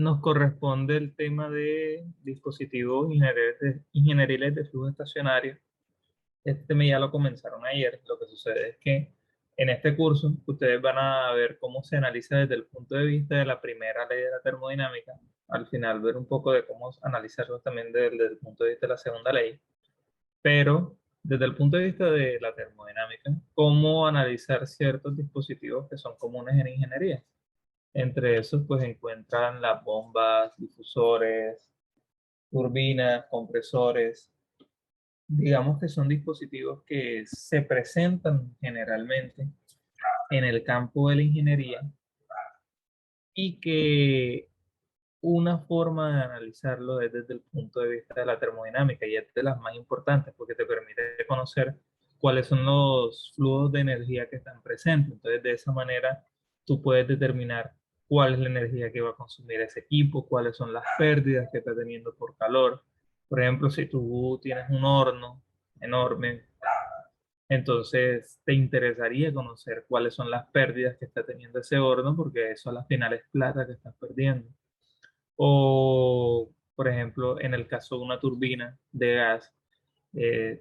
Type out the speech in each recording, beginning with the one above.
nos corresponde el tema de dispositivos ingenieriles de flujo estacionario. Este tema ya lo comenzaron ayer. Lo que sucede es que en este curso ustedes van a ver cómo se analiza desde el punto de vista de la primera ley de la termodinámica. Al final ver un poco de cómo analizarlo también desde el punto de vista de la segunda ley. Pero desde el punto de vista de la termodinámica, cómo analizar ciertos dispositivos que son comunes en ingeniería. Entre esos, pues encuentran las bombas, difusores, turbinas, compresores. Digamos que son dispositivos que se presentan generalmente en el campo de la ingeniería y que una forma de analizarlo es desde el punto de vista de la termodinámica y es de las más importantes porque te permite conocer cuáles son los flujos de energía que están presentes. Entonces, de esa manera, tú puedes determinar cuál es la energía que va a consumir ese equipo, cuáles son las pérdidas que está teniendo por calor. Por ejemplo, si tú tienes un horno enorme, entonces te interesaría conocer cuáles son las pérdidas que está teniendo ese horno porque eso a la final es plata que estás perdiendo. O, por ejemplo, en el caso de una turbina de gas,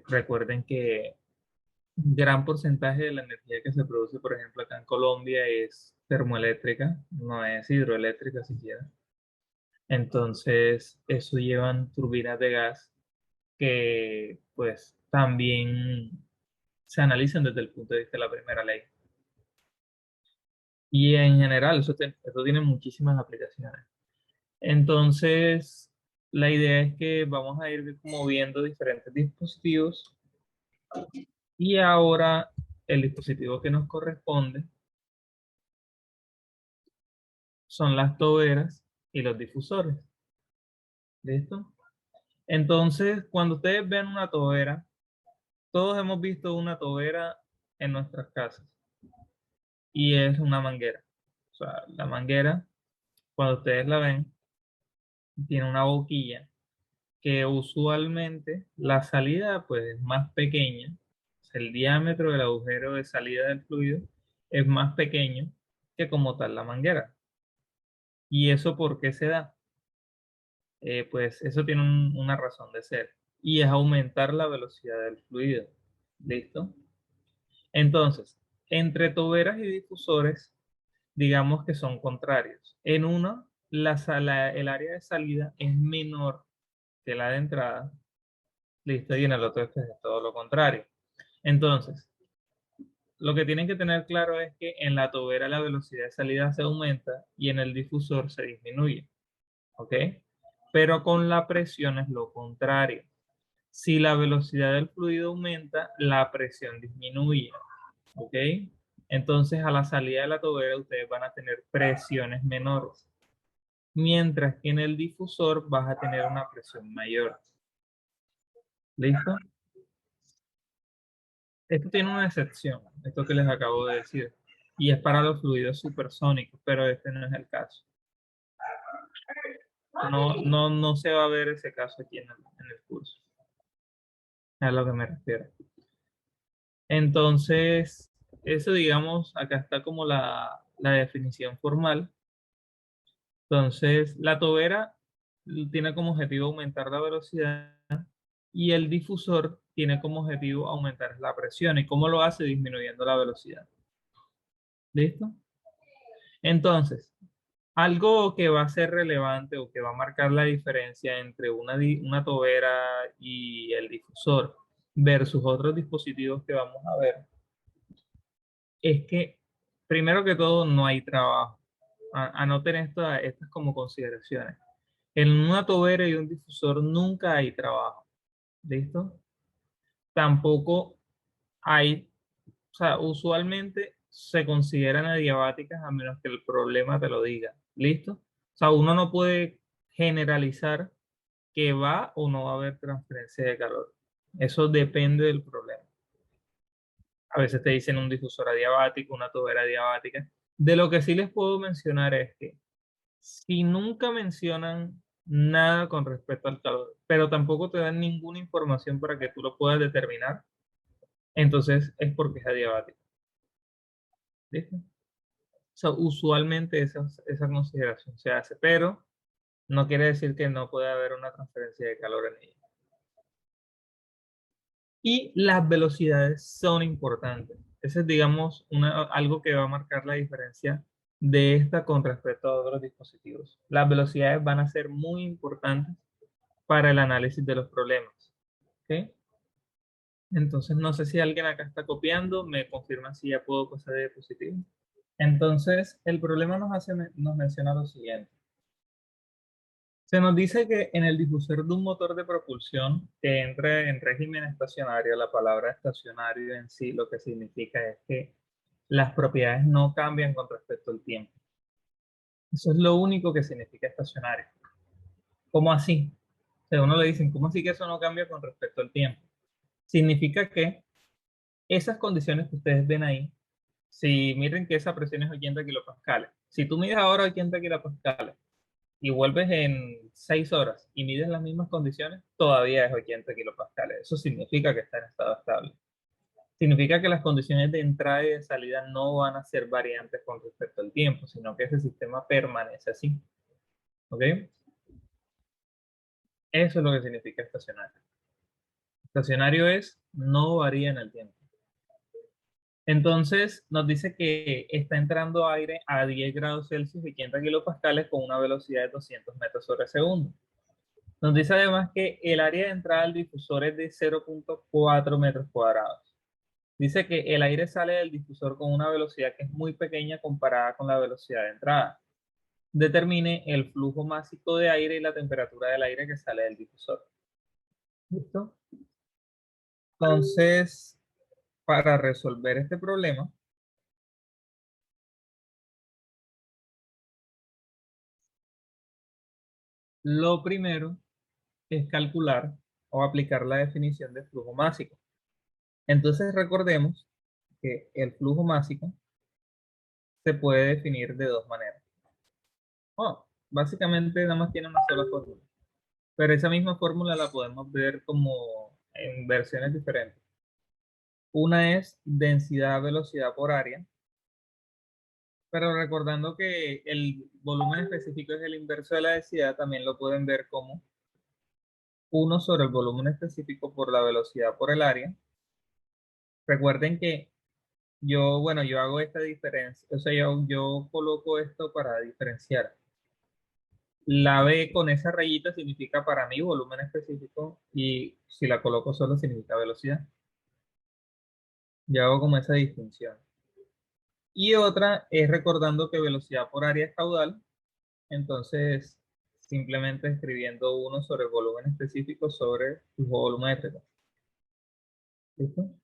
recuerden que un gran porcentaje de la energía que se produce, por ejemplo, acá en Colombia es termoeléctrica, no es hidroeléctrica siquiera. Entonces, eso llevan turbinas de gas que, pues, también se analizan desde el punto de vista de la primera ley. Y en general, eso tiene muchísimas aplicaciones. Entonces, la idea es que vamos a ir como viendo diferentes dispositivos y ahora el dispositivo que nos corresponde son las toberas y los difusores. ¿Listo? Entonces, cuando ustedes vean una tobera, todos hemos visto una tobera en nuestras casas y es una manguera. O sea, la manguera, cuando ustedes la ven, tiene una boquilla que usualmente la salida pues es más pequeña, o sea, el diámetro del agujero de salida del fluido es más pequeño que como tal la manguera. ¿Y eso por qué se da? Pues eso tiene una razón de ser y es aumentar la velocidad del fluido. ¿Listo? Entonces, entre toberas y difusores, digamos que son contrarios. En uno, el área de salida es menor que la de entrada. Listo, y en el otro es todo lo contrario. Entonces, lo que tienen que tener claro es que en la tobera la velocidad de salida se aumenta y en el difusor se disminuye, ¿ok? Pero con la presión es lo contrario. Si la velocidad del fluido aumenta, la presión disminuye, ¿ok? Entonces, a la salida de la tobera ustedes van a tener presiones menores, mientras que en el difusor vas a tener una presión mayor. ¿Listo? Esto tiene una excepción, esto que les acabo de decir, y es para los fluidos supersónicos, pero este no es el caso. No se va a ver ese caso aquí en el curso, es a lo que me refiero. Entonces, eso digamos, acá está como la definición formal. Entonces, la tobera tiene como objetivo aumentar la velocidad y el difusor tiene como objetivo aumentar la presión. ¿Y cómo lo hace? Disminuyendo la velocidad. ¿Listo? Entonces, algo que va a ser relevante o que va a marcar la diferencia entre una tobera y el difusor versus otros dispositivos que vamos a ver es que, primero que todo, no hay trabajo. Anoten estas como consideraciones. En una tobera y un difusor nunca hay trabajo. ¿Listo? Tampoco hay, o sea, usualmente se consideran adiabáticas a menos que el problema te lo diga. ¿Listo? O sea, uno no puede generalizar que va o no va a haber transferencia de calor. Eso depende del problema. A veces te dicen un difusor adiabático, una tobera adiabática. De lo que sí les puedo mencionar es que si nunca mencionan nada con respecto al calor, pero tampoco te dan ninguna información para que tú lo puedas determinar, entonces es porque es adiabático. ¿Listo? O sea, usualmente esa consideración se hace, pero no quiere decir que no puede haber una transferencia de calor en ella. Y las velocidades son importantes. Ese es, digamos, algo que va a marcar la diferencia de esta con respecto a otros dispositivos. Las velocidades van a ser muy importantes para el análisis de los problemas. ¿Ok? Entonces, no sé si alguien acá está copiando, me confirma si ya puedo pasar de diapositiva. Entonces, el problema nos menciona lo siguiente. Se nos dice que en el difusor de un motor de propulsión que entre en régimen estacionario, la palabra estacionario en sí lo que significa es que las propiedades no cambian con respecto al tiempo. Eso es lo único que significa estacionario. ¿Cómo así? O sea, uno le dicen, ¿cómo así que eso no cambia con respecto al tiempo? Significa que esas condiciones que ustedes ven ahí, si miren que esa presión es 80 kilopascales, si tú mides ahora 80 kilopascales y vuelves en 6 horas y mides las mismas condiciones, todavía es 80 kilopascales. Eso significa que está en estado estable. Significa que las condiciones de entrada y de salida no van a ser variantes con respecto al tiempo, sino que ese sistema permanece así. ¿Ok? Eso es lo que significa estacionario. Estacionario es no varía en el tiempo. Entonces nos dice que está entrando aire a 10 grados Celsius y 80 kilopascales con una velocidad de 200 metros sobre segundo. Nos dice además que el área de entrada al difusor es de 0,4 metros cuadrados. Dice que el aire sale del difusor con una velocidad que es muy pequeña comparada con la velocidad de entrada. Determine el flujo másico de aire y la temperatura del aire que sale del difusor. ¿Listo? Entonces, para resolver este problema, lo primero es calcular o aplicar la definición de flujo másico. Entonces recordemos que el flujo másico se puede definir de dos maneras. Oh, básicamente nada más tiene una sola fórmula, pero esa misma fórmula la podemos ver como en versiones diferentes. Una es densidad velocidad por área, pero recordando que el volumen específico es el inverso de la densidad, también lo pueden ver como uno sobre el volumen específico por la velocidad por el área. Recuerden que bueno, yo hago esta diferencia, o sea, yo coloco esto para diferenciar. La B con esa rayita significa para mí volumen específico y si la coloco solo significa velocidad. Yo hago como esa distinción. Y otra es recordando que velocidad por área es caudal, entonces simplemente escribiendo uno sobre el volumen específico sobre flujo volumétrico. ¿Listo?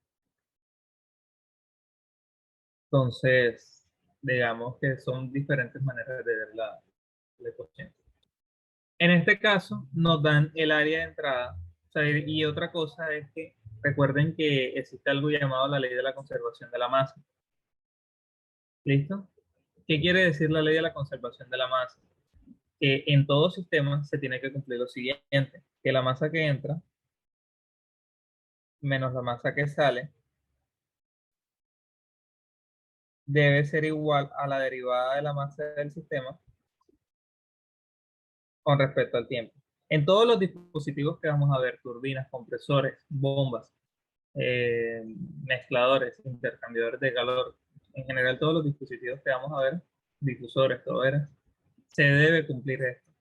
Entonces, digamos que son diferentes maneras de ver la ecuación. En este caso, nos dan el área de entrada. O sea, y otra cosa es que recuerden que existe algo llamado la ley de la conservación de la masa. ¿Listo? ¿Qué quiere decir la ley de la conservación de la masa? Que en todo sistema se tiene que cumplir lo siguiente, que la masa que entra menos la masa que sale debe ser igual a la derivada de la masa del sistema con respecto al tiempo. En todos los dispositivos que vamos a ver, turbinas, compresores, bombas, eh, mezcladores, intercambiadores de calor, en general todos los dispositivos que vamos a ver, difusores, toberas, se debe cumplir esto,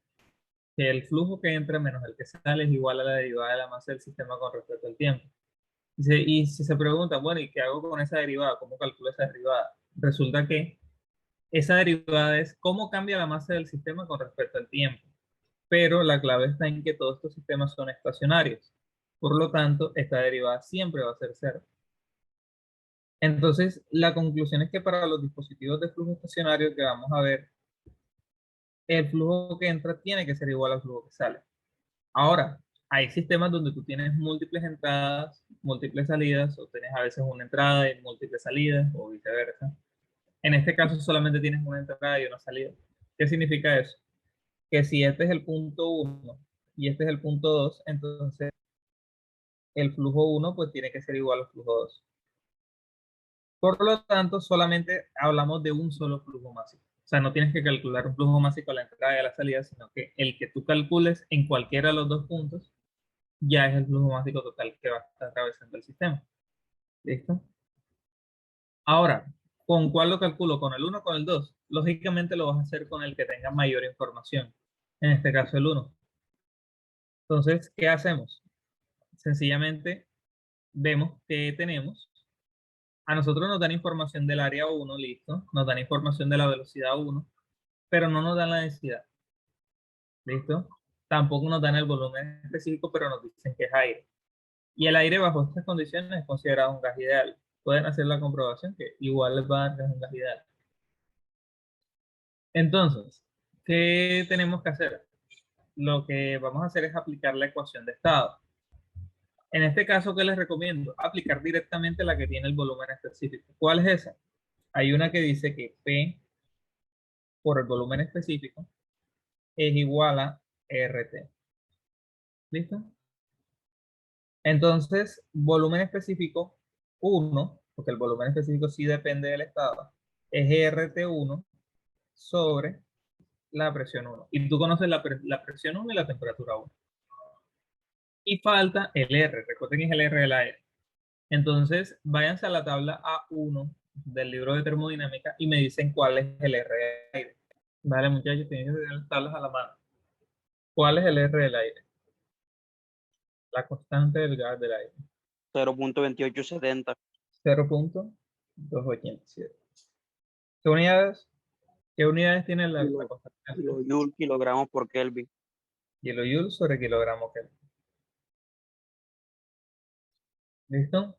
que el flujo que entra menos el que sale es igual a la derivada de la masa del sistema con respecto al tiempo. Y si se pregunta, bueno, ¿y qué hago con esa derivada? ¿Cómo calculo esa derivada? Resulta que esa derivada es cómo cambia la masa del sistema con respecto al tiempo. Pero la clave está en que todos estos sistemas son estacionarios. Por lo tanto, esta derivada siempre va a ser cero. Entonces, la conclusión es que para los dispositivos de flujo estacionario que vamos a ver, el flujo que entra tiene que ser igual al flujo que sale. Ahora, hay sistemas donde tú tienes múltiples entradas, múltiples salidas, o tienes a veces una entrada y múltiples salidas, o viceversa. En este caso solamente tienes una entrada y una salida. ¿Qué significa eso? Que si este es el punto 1 y este es el punto 2, entonces el flujo 1 pues tiene que ser igual al flujo 2. Por lo tanto, solamente hablamos de un solo flujo máximo. O sea, no tienes que calcular un flujo másico a la entrada y a la salida, sino que el que tú calcules en cualquiera de los dos puntos ya es el flujo másico total que va a estar atravesando el sistema. ¿Listo? Ahora, ¿con cuál lo calculo? ¿Con el uno o con el 2? Lógicamente lo vas a hacer con el que tenga mayor información. En este caso, el uno. Entonces, ¿qué hacemos? Sencillamente vemos que tenemos. A nosotros nos dan información del área uno, listo. Nos dan información de la velocidad uno, pero no nos dan la densidad, listo. Tampoco nos dan el volumen específico, pero nos dicen que es aire. Y el aire bajo estas condiciones es considerado un gas ideal. Pueden hacer la comprobación que igual les va a dar que es un gas ideal. Entonces, ¿qué tenemos que hacer? Lo que vamos a hacer es aplicar la ecuación de estado. En este caso, ¿qué les recomiendo? Aplicar directamente la que tiene el volumen específico. ¿Cuál es esa? Hay una que dice que P por el volumen específico es igual a RT. ¿Listo? Entonces, volumen específico 1, porque el volumen específico sí depende del estado, es RT1 sobre la presión 1. Y tú conoces la presión 1 y la temperatura 1. Y falta el R, recuerden que es el R del aire. Entonces, váyanse a la tabla A1 del libro de termodinámica y me dicen cuál es el R del aire. Vale, muchachos, tienen que tener las tablas a la mano. ¿Cuál es el R del aire? La constante del gas del aire. 0.2870. 0.287. ¿Qué unidades? ¿Qué unidades tiene la Kilo, constante del gas? kilojoule, kilogramos por Kelvin. Kilojoule sobre kilogramo Kelvin. ¿Listo?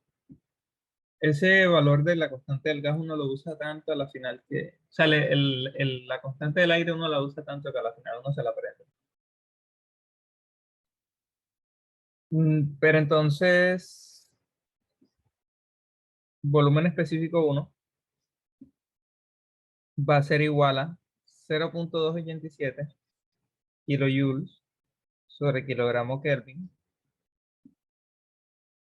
Ese valor de la constante del gas uno lo usa tanto a la final que... O sea, la constante del aire uno la usa tanto que a la final uno se la aprende. Pero entonces, volumen específico 1 va a ser igual a 0.287 kilojoules sobre kilogramo Kelvin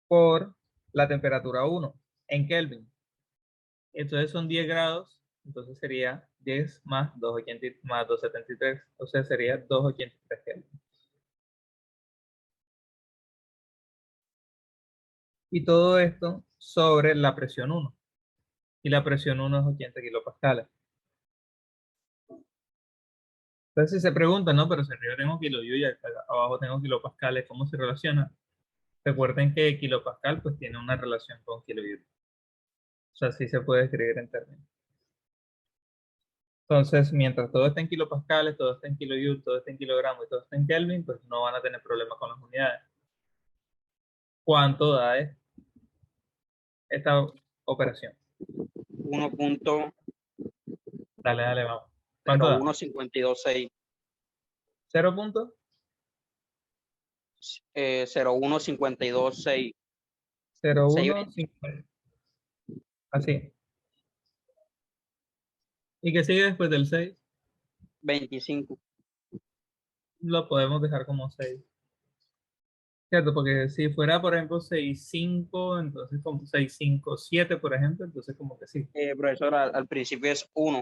por la temperatura 1 en Kelvin. Entonces son 10 grados, entonces sería 10 más 280, más 273, o sea, sería 283 Kelvin. Y todo esto sobre la presión 1. Y la presión 1 es 80 kilopascales. Entonces si se preguntan, no, pero si arriba tengo kilojoule y acá abajo tengo kilopascales, ¿cómo se relaciona? Recuerden que kilopascal pues tiene una relación con kilojoule. O sea, sí se puede escribir en términos. Entonces, mientras todo esté en kilopascales, todo esté en kilojoule, todo esté en kilogramos y todo esté en Kelvin, pues no van a tener problemas con las unidades. ¿Cuánto da esta operación? 1.01526. Dale, vamos. ¿Cuánto da? 0 punto 0.152.6. 0,150. Así. ¿Y qué sigue después del 6? 6.25. Lo podemos dejar como 6. ¿Cierto? Porque si fuera, por ejemplo, 6,5, entonces como 6,5,7, por ejemplo, entonces como que sí. Profesor, al principio es 1.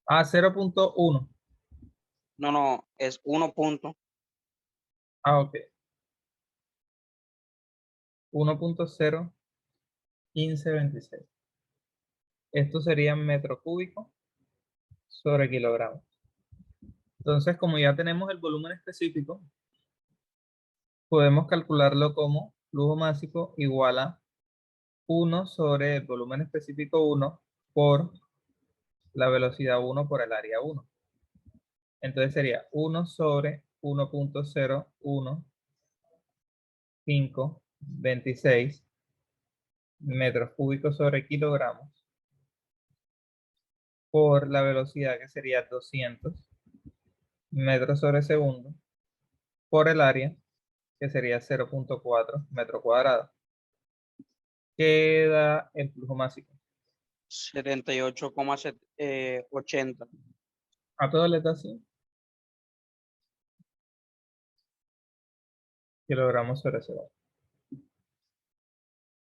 Ah, 0,1. No, no, es 1 punto. Ah, ok. 1,01526. Esto sería metro cúbico sobre kilogramo. Entonces, como ya tenemos el volumen específico, podemos calcularlo como flujo másico igual a 1 sobre el volumen específico 1 por la velocidad 1 por el área 1. Entonces sería 1 sobre 1.01526 metros cúbicos sobre kilogramos por la velocidad que sería 200 metros sobre segundo por el área que sería 0.4 metro cuadrado. Queda el flujo másico. 78,80. A todo le da así, kilogramos sobre segundo.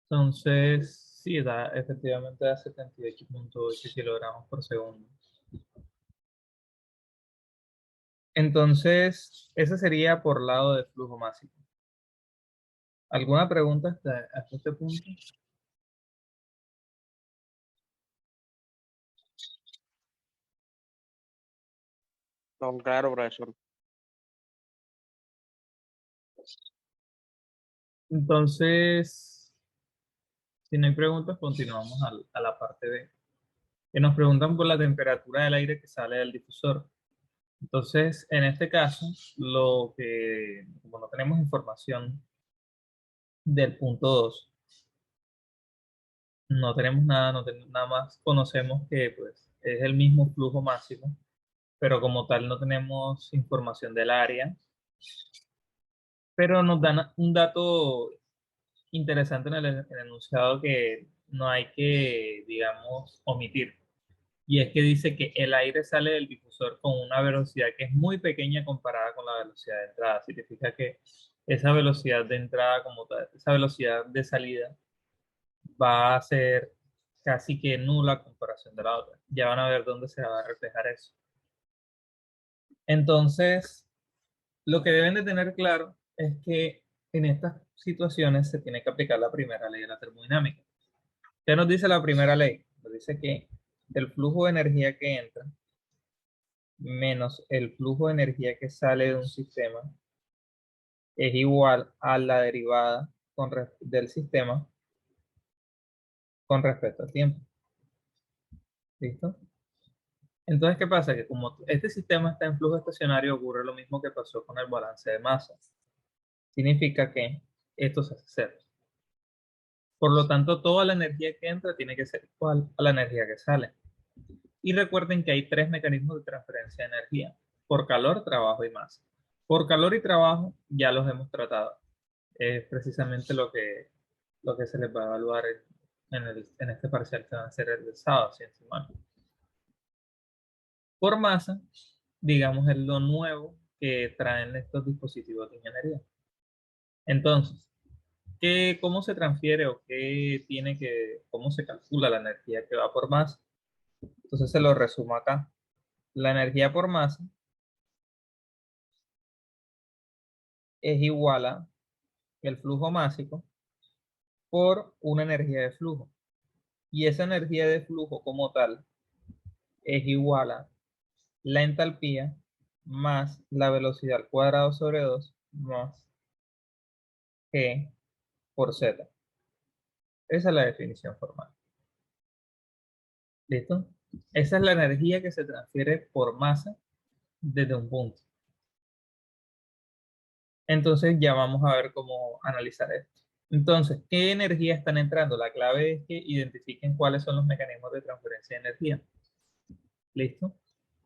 Entonces, Sí, da, efectivamente da 78,8 kilogramos por segundo. Entonces, ese sería por lado de flujo máximo. ¿Alguna pregunta hasta este punto? No, claro, profesor. Entonces, si no hay preguntas, continuamos a la parte B. Que nos preguntan por la temperatura del aire que sale del difusor. Entonces, en este caso, como no tenemos información del punto 2, no tenemos nada, nada más conocemos que pues, es el mismo flujo máximo, pero como tal no tenemos información del área, pero nos dan un dato interesante en el enunciado que no hay que, digamos, omitir. Y es que dice que el aire sale del difusor con una velocidad que es muy pequeña comparada con la velocidad de entrada. Significa que esa velocidad de entrada como tal, esa velocidad de salida va a ser casi que nula a comparación de la otra. Ya van a ver dónde se va a reflejar eso. Entonces, lo que deben de tener claro es que en estas situaciones se tiene que aplicar la primera ley de la termodinámica. ¿Qué nos dice la primera ley? Nos dice que el flujo de energía que entra menos el flujo de energía que sale de un sistema es igual a la derivada del sistema con respecto al tiempo. ¿Listo? Entonces, ¿qué pasa? Que como este sistema está en flujo estacionario, ocurre lo mismo que pasó con el balance de masas. Significa que esto se hace cero. Por lo tanto, toda la energía que entra tiene que ser igual a la energía que sale. Y recuerden que hay tres mecanismos de transferencia de energía: por calor, trabajo y masa. Por calor y trabajo ya los hemos tratado. Es precisamente lo que se les va a evaluar en este parcial que va a ser el sábado, si no estoy mal. Por masa, digamos, es lo nuevo que traen estos dispositivos de ingeniería. Entonces, ¿cómo se transfiere o cómo se calcula la energía que va por masa? Entonces se lo resumo acá. La energía por masa es igual a el flujo másico por una energía de flujo. Y esa energía de flujo como tal es igual a la entalpía más la velocidad al cuadrado sobre 2 más G por Z. Esa es la definición formal. ¿Listo? Esa es la energía que se transfiere por masa desde un punto. Entonces ya vamos a ver cómo analizar esto. Entonces, ¿qué energía están entrando? La clave es que identifiquen cuáles son los mecanismos de transferencia de energía. ¿Listo?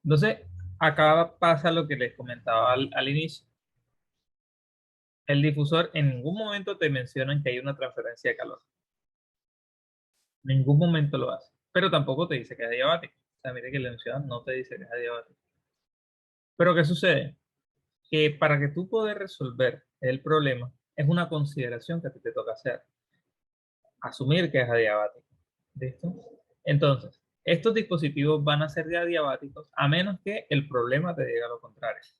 Entonces, acá pasa lo que les comentaba al inicio. El difusor en ningún momento te mencionan que hay una transferencia de calor. En ningún momento lo hace. Pero tampoco te dice que es adiabático. O sea, mire que el enunciado no te dice que es adiabático. Pero ¿qué sucede? Que para que tú puedas resolver el problema, es una consideración que a ti te toca hacer. Asumir que es adiabático. ¿Listo? Entonces, estos dispositivos van a ser adiabáticos a menos que el problema te diga lo contrario. Es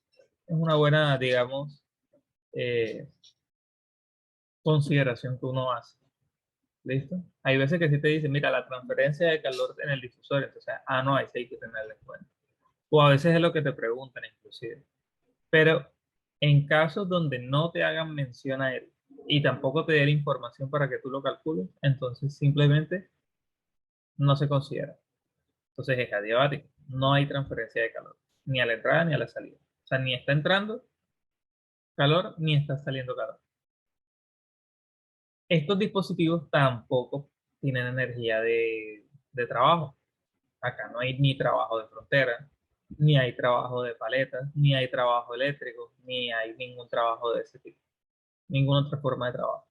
una buena, digamos, eh, consideración que uno hace. ¿Listo? Hay veces que sí te dicen, mira, la transferencia de calor en el difusor, entonces, no, ahí sí hay que tenerlo en cuenta. O a veces es lo que te preguntan inclusive. Pero en casos donde no te hagan mención a él y tampoco te dé la información para que tú lo calcules, entonces simplemente no se considera. Entonces es adiabático. No hay transferencia de calor, ni a la entrada ni a la salida. O sea, ni está entrando calor ni está saliendo calor. Estos dispositivos tampoco tienen energía de trabajo. Acá no hay ni trabajo de frontera, ni hay trabajo de paletas, ni hay trabajo eléctrico, ni hay ningún trabajo de ese tipo, ninguna otra forma de trabajo.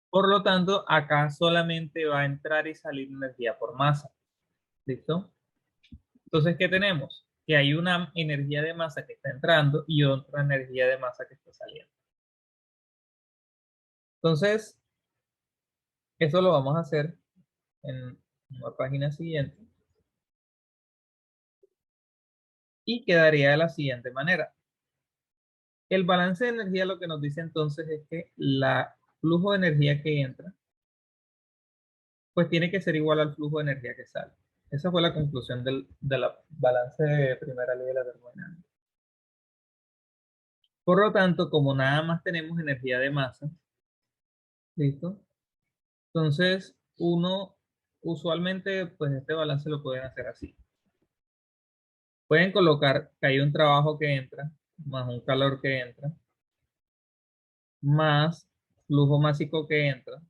Por lo tanto, acá solamente va a entrar y salir energía por masa. ¿Listo? Entonces, ¿qué tenemos? Que hay una energía de masa que está entrando y otra energía de masa que está saliendo. Entonces, Eso lo vamos a hacer en una página siguiente y quedaría de la siguiente manera. El balance de energía lo que nos dice entonces es que la flujo de energía que entra, pues tiene que ser igual al flujo de energía que sale. Esa fue la conclusión de la balance de primera ley de la termodinámica. Por lo tanto, como nada más tenemos energía de masa, ¿listo? Entonces, uno usualmente, pues este balance lo pueden hacer así. Pueden colocar que hay un trabajo que entra, más un calor que entra, más flujo másico que entra,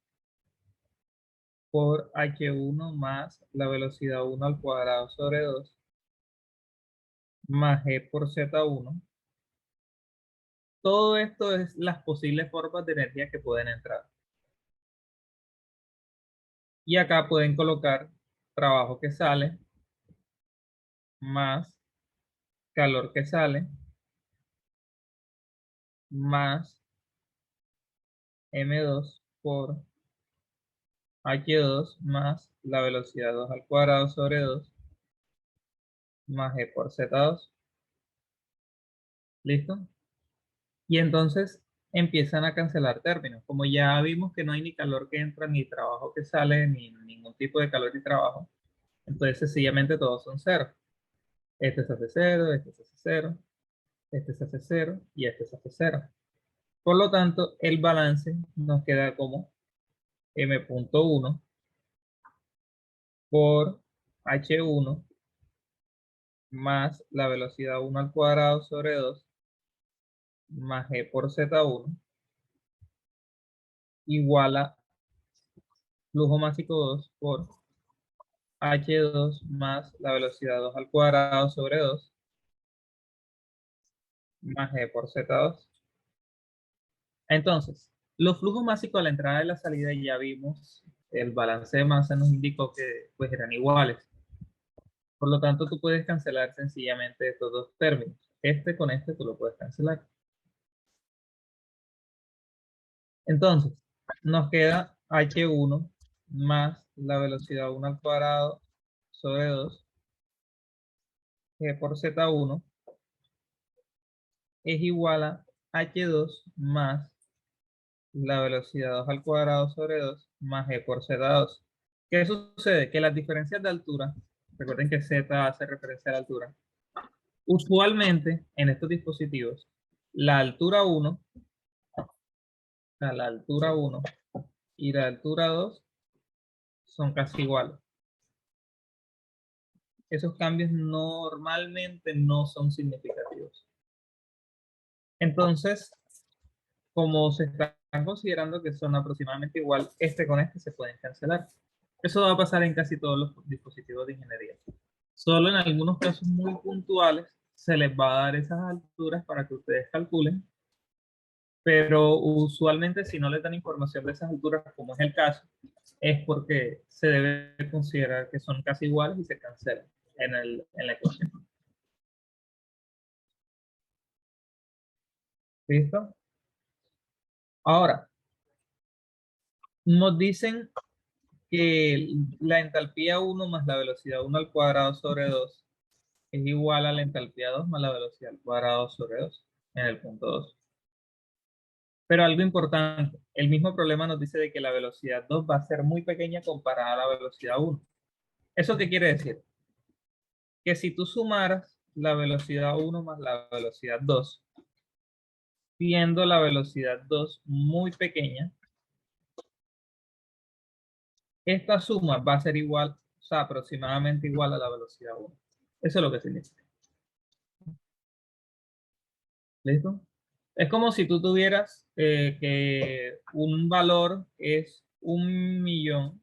por H1 más la velocidad 1 al cuadrado sobre 2, más G por Z1. Todo esto es las posibles formas de energía que pueden entrar. Y acá pueden colocar trabajo que sale, más calor que sale, más M2 por H2 más la velocidad 2 al cuadrado sobre 2 más G por Z2. ¿Listo? Y entonces empiezan a cancelar términos. Como ya vimos que no hay ni calor que entra, ni trabajo que sale, ni ningún tipo de calor y trabajo, entonces sencillamente todos son cero. Este se hace cero, este se hace cero, este se hace cero y este se hace cero. Por lo tanto, el balance nos queda como M.1 por H1 más la velocidad 1 al cuadrado sobre 2 más G por Z1 igual a flujo másico 2 por H2 más la velocidad 2 al cuadrado sobre 2 más G por Z2. Entonces, los flujos másicos a la entrada y la salida ya vimos, el balance de masa nos indicó que pues eran iguales. Por lo tanto, tú puedes cancelar sencillamente estos dos términos. Este con este tú lo puedes cancelar. Entonces, nos queda H1 más la velocidad 1 al cuadrado sobre 2 G por Z1 es igual a H2 más la velocidad 2 al cuadrado sobre 2 más G por Z2. ¿Qué sucede? Que las diferencias de altura, recuerden que Z hace referencia a la altura, usualmente en estos dispositivos, la altura 1, la altura 1 y la altura 2 son casi iguales. Esos cambios normalmente no son significativos. Entonces, como se están considerando que son aproximadamente igual, este con este se pueden cancelar. Eso va a pasar en casi todos los dispositivos de ingeniería. Solo en algunos casos muy puntuales se les va a dar esas alturas para que ustedes calculen, pero usualmente si no les dan información de esas alturas, como es el caso, es porque se debe considerar que son casi iguales y se cancelan en la ecuación. ¿Listo? Ahora, nos dicen que la entalpía 1 más la velocidad 1 al cuadrado sobre 2 es igual a la entalpía 2 más la velocidad al cuadrado sobre 2 en el punto 2. Pero algo importante, el mismo problema nos dice de que la velocidad 2 va a ser muy pequeña comparada a la velocidad 1. ¿Eso qué quiere decir? Que si tú sumaras la velocidad 1 más la velocidad 2, siendo la velocidad 2 muy pequeña, esta suma va a ser igual, o sea, aproximadamente igual a la velocidad 1. Eso es lo que significa. ¿Listo? Es como si tú tuvieras que un valor es 1.000.000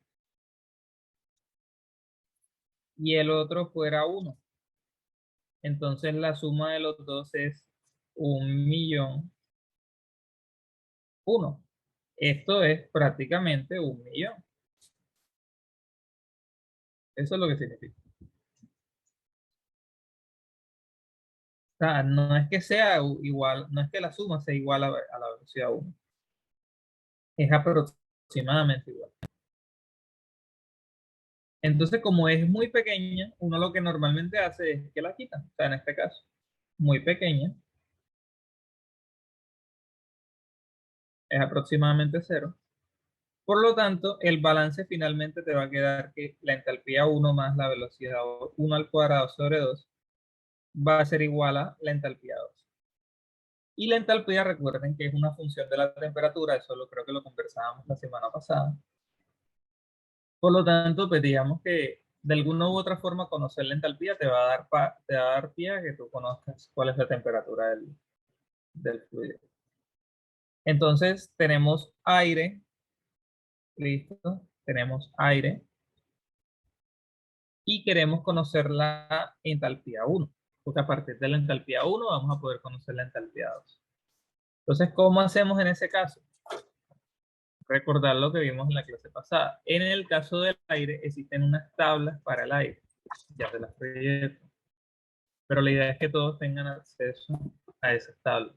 y el otro fuera 1. Entonces la suma de los dos es 1.000.001. Esto es prácticamente 1.000.000. Eso es lo que significa. O sea, no es que sea igual, no es que la suma sea igual a la velocidad 1. Es aproximadamente igual. Entonces, como es muy pequeña, uno lo que normalmente hace es que la quita. O sea, en este caso, muy pequeña, es aproximadamente cero. Por lo tanto, el balance finalmente te va a quedar que la entalpía 1 más la velocidad 1 al cuadrado sobre 2 va a ser igual a la entalpía 2. Y la entalpía, recuerden que es una función de la temperatura, eso creo que lo conversábamos la semana pasada. Por lo tanto, pues digamos que de alguna u otra forma conocer la entalpía te va a dar, te va a dar pie a que tú conozcas cuál es la temperatura del fluido. Entonces, tenemos aire, listo, tenemos aire y queremos conocer la entalpía 1, porque a partir de la entalpía 1 vamos a poder conocer la entalpía 2. Entonces, ¿cómo hacemos en ese caso? Recordar lo que vimos en la clase pasada. En el caso del aire, existen unas tablas para el aire, ya se las proyecto, pero la idea es que todos tengan acceso a esas tablas.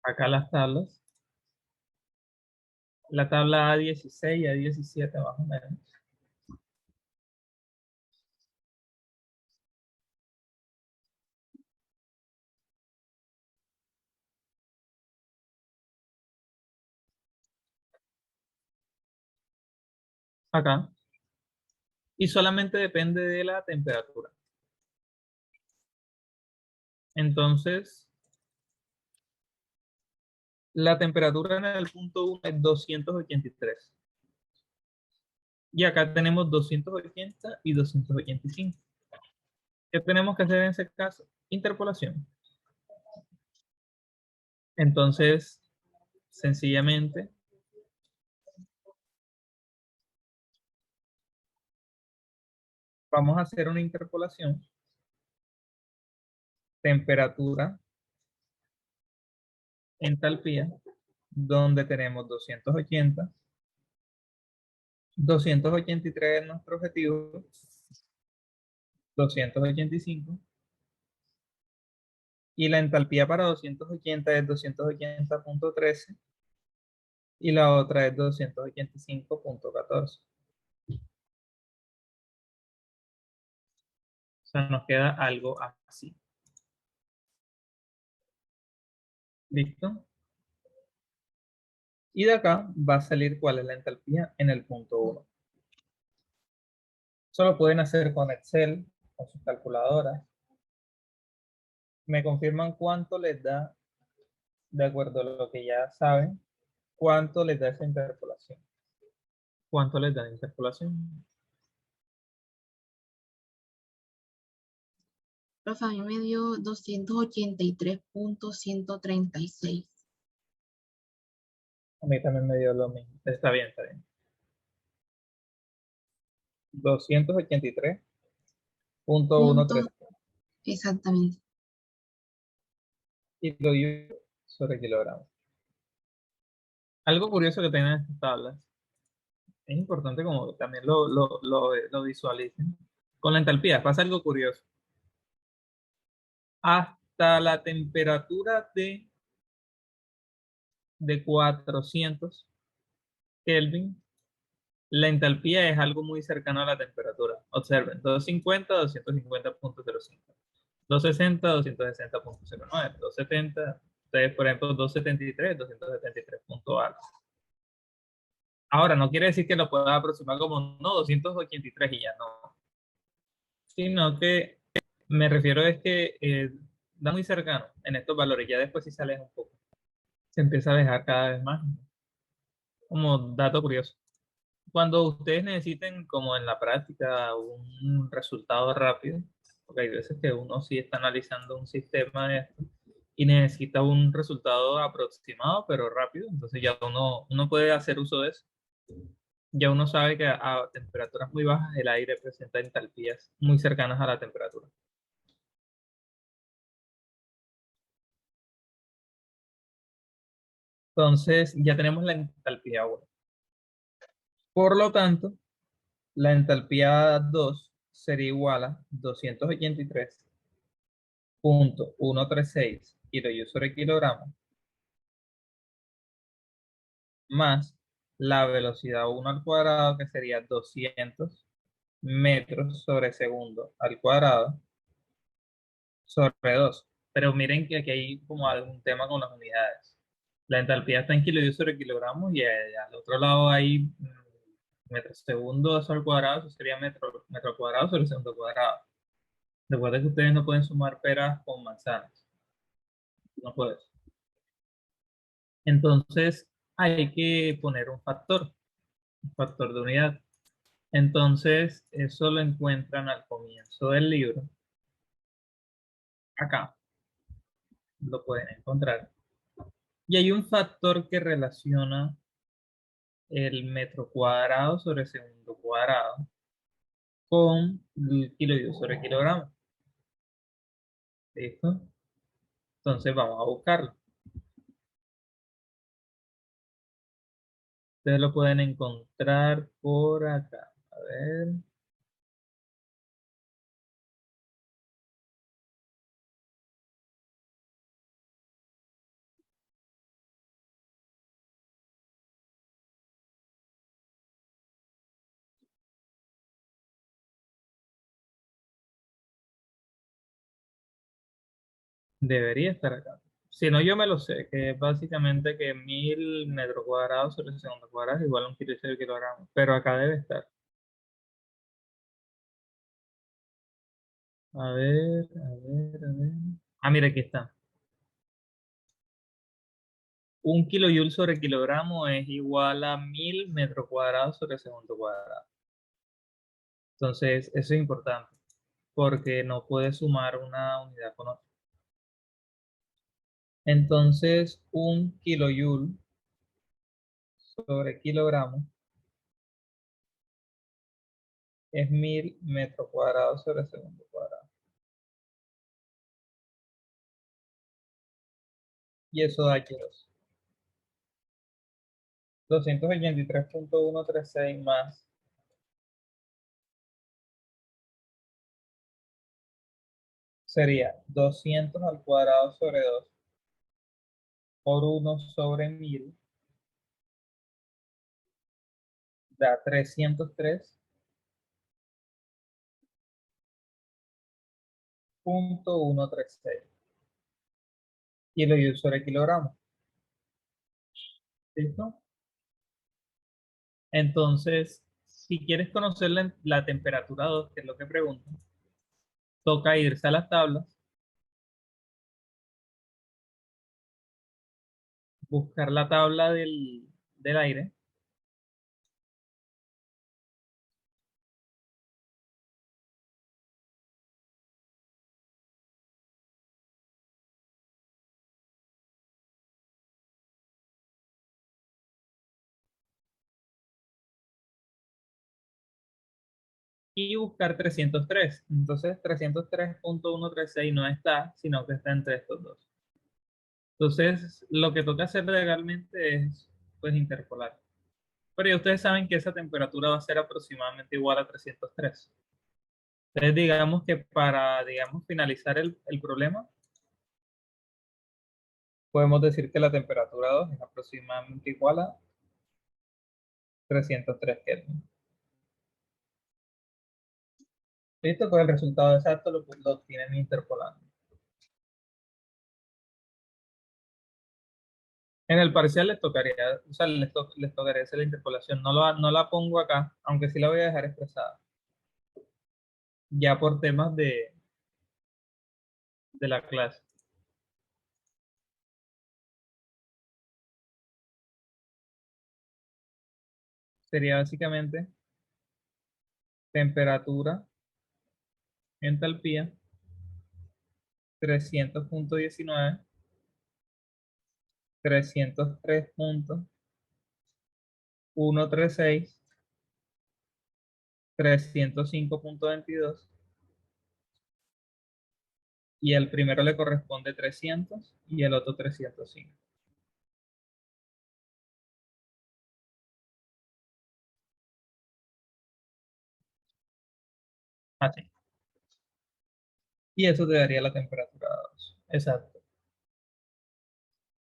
Acá las tablas, la tabla A16 y A17 más o menos. Acá. Y solamente depende de la temperatura. Entonces, la temperatura en el punto 1 es 283. Y acá tenemos 280 y 285. ¿Qué tenemos que hacer en ese caso? Interpolación. Entonces, sencillamente, vamos a hacer una interpolación. Temperatura, entalpía, donde tenemos 280, 283 es nuestro objetivo, 285, y la entalpía para 280 es 280,13 y la otra es 285,14. O sea, nos queda algo así. ¿Listo? Y de acá va a salir cuál es la entalpía en el punto 1. Eso lo pueden hacer con Excel, con sus calculadoras. Me confirman cuánto les da, de acuerdo a lo que ya saben, cuánto les da esa interpolación. ¿Cuánto les da la interpolación? Profe, a mí me dio 283,136. A mí también me dio lo mismo. Está bien, está bien. 283,113 Exactamente. kilo sobre kilogramo. Algo curioso que tengan estas tablas, es importante como también lo visualicen. Con la entalpía pasa algo curioso. Hasta la temperatura de 400 Kelvin, la entalpía es algo muy cercano a la temperatura. Observen, 250, 250,05. 260, 260,09. 270, ustedes, por ejemplo, 273, 273 punto algo. Ahora, no quiere decir que lo pueda aproximar como, no, 283 y ya no. Sino que me refiero es que da muy cercano en estos valores. Ya después sí se aleja un poco. Se empieza a dejar cada vez más. Como dato curioso. Cuando ustedes necesiten, como en la práctica, un resultado rápido, porque hay veces que uno sí está analizando un sistema de esto y necesita un resultado aproximado, pero rápido, entonces ya uno puede hacer uso de eso. Ya uno sabe que a temperaturas muy bajas el aire presenta entalpías muy cercanas a la temperatura. Entonces ya tenemos la entalpía 1. Por lo tanto, la entalpía 2 sería igual a 283.136 kilojoules sobre kilogramo más la velocidad 1 al cuadrado, que sería 200 metros sobre segundo al cuadrado, sobre 2. Pero miren que aquí hay como algún tema con las unidades. La entalpía está en kilojoules sobre kilogramos y al otro lado hay metros segundo al cuadrado, eso sería metro al cuadrado sobre segundo cuadrado. Recuerden que ustedes no pueden sumar peras con manzanas. No puedes. Entonces hay que poner un factor de unidad. Entonces eso lo encuentran al comienzo del libro. Acá lo pueden encontrar. Y hay un factor que relaciona el metro cuadrado sobre segundo cuadrado con el kilojoules sobre kilogramo. ¿Listo? Entonces vamos a buscarlo. Ustedes lo pueden encontrar por acá. A ver. Debería estar acá. Si no, yo me lo sé, que es básicamente que 1000 metros cuadrados sobre segundo cuadrado es igual a un kilo de kilogramo. Pero acá debe estar. A ver, a ver, a ver. Ah, mira, aquí está. Un kilojoule sobre kilogramo es igual a 1000 metros cuadrados sobre segundo cuadrado. Entonces, eso es importante, porque no puedes sumar una unidad con otra. Entonces, un kilojoule sobre kilogramo es 1000 metros cuadrados sobre segundo cuadrado. Y eso da aquí 283.136 más sería 200 al cuadrado sobre 2 por 1 sobre 1000 da 303.136 kilojoules sobre kilogramo. ¿Listo? Entonces, si quieres conocer la temperatura 2, que es lo que preguntan, toca irse a las tablas, buscar la tabla del aire y buscar 303. Entonces, 303.136 no está, sino que está entre estos dos. Entonces, lo que toca hacer legalmente es, pues, interpolar. Pero ya ustedes saben que esa temperatura va a ser aproximadamente igual a 303. Entonces, digamos que para, digamos, finalizar el problema, podemos decir que la temperatura 2 es aproximadamente igual a 303 Kelvin. Listo, pues el resultado exacto lo tienen interpolando. En el parcial les tocaría, o sea, les tocaría hacer la interpolación. No la pongo acá, aunque sí la voy a dejar expresada. Ya por temas de la clase. Sería básicamente temperatura, entalpía, 300.19, 303.136, 305.22 y al primero le corresponde 300 y el otro 305. Así. Y eso te daría la temperatura 2. Exacto.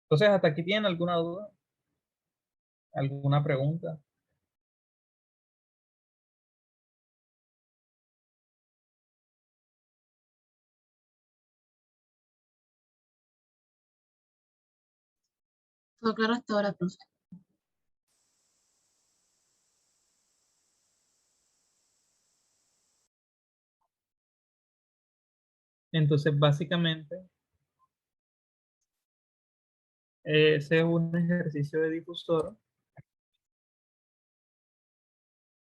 Entonces, ¿hasta aquí tienen alguna duda? ¿Alguna pregunta? Todo claro hasta ahora, profe. Entonces, básicamente, ese es un ejercicio de difusor.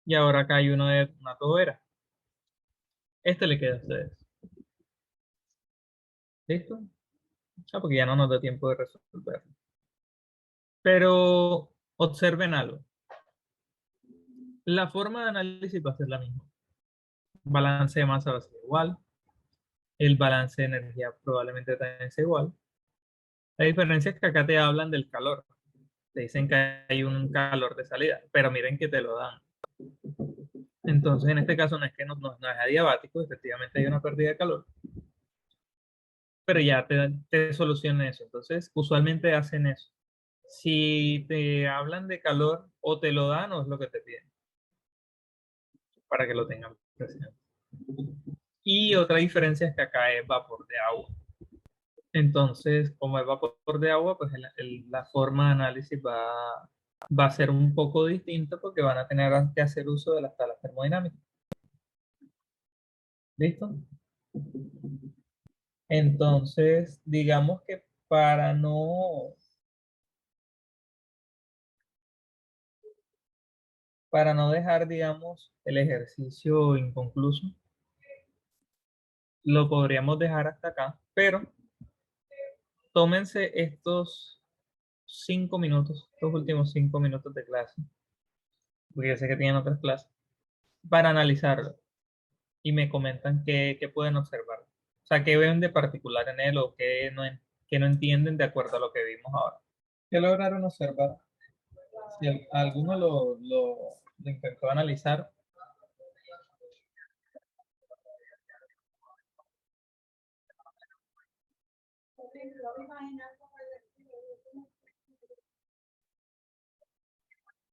Y ahora acá hay uno de una tobera. Este le queda a ustedes. ¿Listo? Porque ya no nos da tiempo de resolverlo. Pero observen algo. La forma de análisis va a ser la misma. Balance de masa va a ser igual. El balance de energía probablemente también sea igual. La diferencia es que acá te hablan del calor. Te dicen que hay un calor de salida, pero miren que te lo dan. Entonces, en este caso no es que no es adiabático, efectivamente hay una pérdida de calor, pero ya te soluciona eso. Entonces, usualmente hacen eso. Si te hablan de calor, o te lo dan o es lo que te piden, para que lo tengan presente. Y otra diferencia es que acá es vapor de agua. Entonces, como es vapor de agua, pues la forma de análisis va a ser un poco distinta porque van a tener que hacer uso de las tablas termodinámicas. ¿Listo? Entonces, digamos que para no dejar, digamos, el ejercicio inconcluso, lo podríamos dejar hasta acá, pero tómense estos 5 minutos, estos últimos 5 minutos de clase, porque yo sé que tienen otras clases, para analizarlo y me comentan qué pueden observar. O sea, qué ven de particular en él o qué no entienden de acuerdo a lo que vimos ahora. ¿Qué lograron observar? Si alguno lo intentó analizar.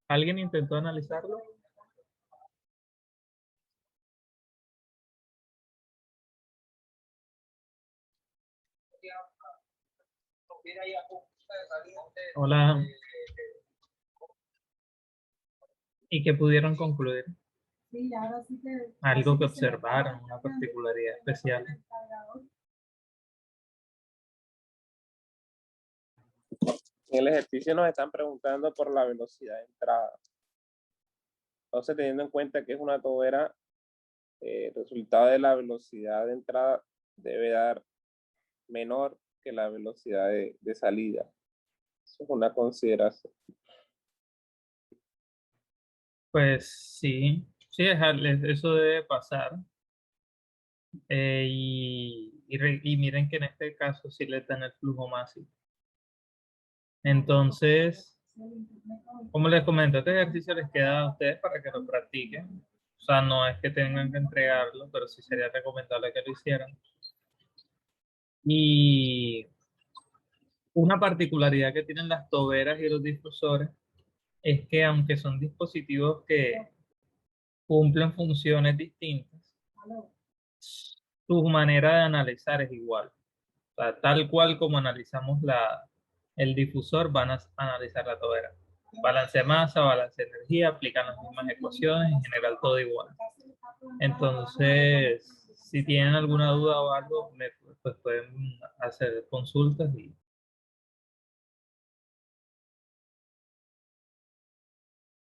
¿Alguien intentó analizarlo? Hola. ¿Y qué pudieron concluir? Algo que observaron, una particularidad especial. En el ejercicio nos están preguntando por la velocidad de entrada. Entonces, teniendo en cuenta que es una tobera, el resultado de la velocidad de entrada debe dar menor que la velocidad de salida. Eso es una consideración. Pues sí, sí, eso debe pasar. Y miren que en este caso sí le dan el flujo máximo. Entonces, como les comenté, este ejercicio les queda a ustedes para que lo practiquen. O sea, no es que tengan que entregarlo, pero sí sería recomendable que lo hicieran. Y una particularidad que tienen las toberas y los difusores es que aunque son dispositivos que cumplen funciones distintas, su manera de analizar es igual. O sea, tal cual como analizamos el difusor, van a analizar la tobera. Balance de masa, balance de energía, aplican las mismas ecuaciones, en general todo igual. Entonces, si tienen alguna duda o algo, pues pueden hacer consultas y